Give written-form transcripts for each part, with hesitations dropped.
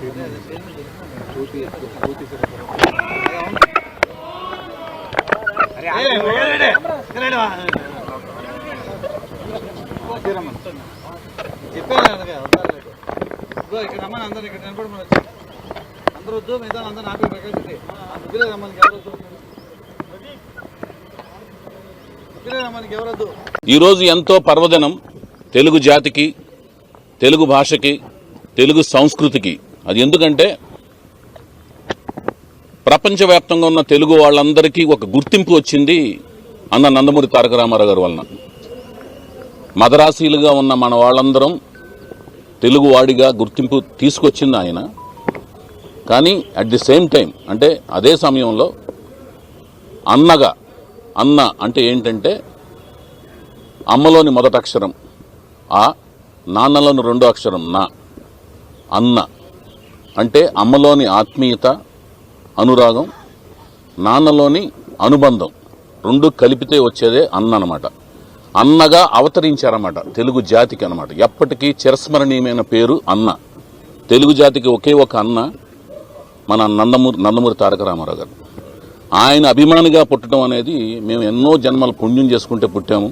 ఇక్కడ రమ్మని అందరు ఇక్కడ కనపడమని వచ్చి అందరూ వద్దు మిగతా అందరూ నాకు ప్రకాశించి ముగ్గురే రమ్మని ఎవరొద్దు ముగ్గురే రమ్మనికి ఎవరొద్దు. ఈరోజు ఎంతో పర్వదినం తెలుగు జాతికి, తెలుగు భాషకి, తెలుగు సంస్కృతికి. అది ఎందుకంటే ప్రపంచవ్యాప్తంగా ఉన్న తెలుగు వాళ్ళందరికీ ఒక గుర్తింపు వచ్చింది అన్న నందమూరి తారక రామారావు గారి వలన. మదరాసీలుగా ఉన్న మన వాళ్ళందరం తెలుగువాడిగా గుర్తింపు తీసుకొచ్చింది ఆయన. కానీ అట్ ది సేమ్ టైం, అంటే అదే సమయంలో అన్నగా, అన్న అంటే ఏంటంటే అమ్మలోని మొదటి అక్షరం ఆ, నాన్నలోని రెండో అక్షరం నా. అన్న అంటే అమ్మలోని ఆత్మీయత, అనురాగం, నాన్నలోని అనుబంధం రెండు కలిపితే వచ్చేదే అన్న అనమాట. అన్నగా అవతరించారన్నమాట తెలుగు జాతికి అనమాట. ఎప్పటికీ చిరస్మరణీయమైన పేరు అన్న. తెలుగు జాతికి ఒకే ఒక అన్న మన నందమూరి తారక రామారావు గారు. ఆయన అభిమానిగా పుట్టడం అనేది మేము ఎన్నో జన్మలు పుణ్యం చేసుకుంటే పుట్టాము.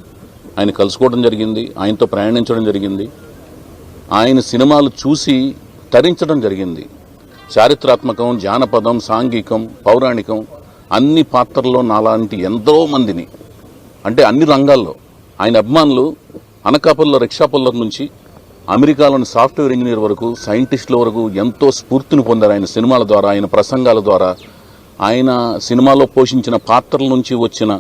ఆయన కలుసుకోవడం జరిగింది, ఆయనతో ప్రయాణించడం జరిగింది, ఆయన సినిమాలు చూసి తరించడం జరిగింది. చారిత్రాత్మకం, జానపదం, సాంఘికం, పౌరాణికం అన్ని పాత్రల్లో నాలాంటి ఎంతో మందిని, అంటే అన్ని రంగాల్లో ఆయన అభిమానులు అనకాపల్లిలో రిక్షా పుల్లర్ నుంచి అమెరికాలోని సాఫ్ట్వేర్ ఇంజనీర్ వరకు, సైంటిస్టుల వరకు ఎంతో స్ఫూర్తిని పొందారు ఆయన సినిమాల ద్వారా, ఆయన ప్రసంగాల ద్వారా, ఆయన సినిమాలో పోషించిన పాత్రల నుంచి వచ్చిన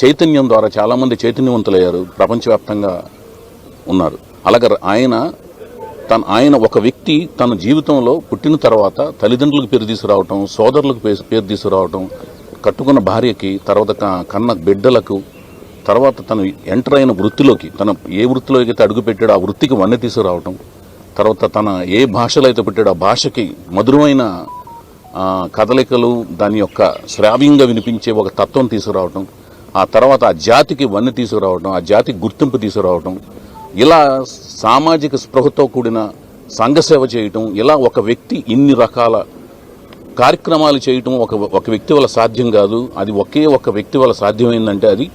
చైతన్యం ద్వారా చాలామంది చైతన్యవంతులయ్యారు, ప్రపంచవ్యాప్తంగా ఉన్నారు. అలాగే ఆయన ఒక వ్యక్తి తన జీవితంలో పుట్టిన తర్వాత తల్లిదండ్రులకు పేరు తీసుకురావటం, సోదరులకు పేరు తీసుకురావటం, కట్టుకున్న భార్యకి, తర్వాత కన్న బిడ్డలకు, తర్వాత తను ఎంటర్ అయిన వృత్తిలోకి, తన ఏ వృత్తిలోకి అయితే అడుగుపెట్టాడో ఆ వృత్తికి వన్నె తీసుకురావటం, తర్వాత తన ఏ భాషలో అయితే పెట్టాడో ఆ భాషకి మధురమైన కదలికలు, దాని యొక్క శ్రావ్యంగా వినిపించే ఒక తత్వం తీసుకురావటం, ఆ తర్వాత ఆ జాతికి వన్నె తీసుకురావటం, ఆ జాతికి గుర్తింపు తీసుకురావటం, ఇలా సామాజిక స్పృహతో కూడిన సంఘసేవ చేయటం, ఇలా ఒక వ్యక్తి ఇన్ని రకాల కార్యక్రమాలు చేయటం ఒక వ్యక్తి వల్ల సాధ్యం కాదు. అది ఒకే ఒక వ్యక్తి వల్ల సాధ్యమైందంటే అది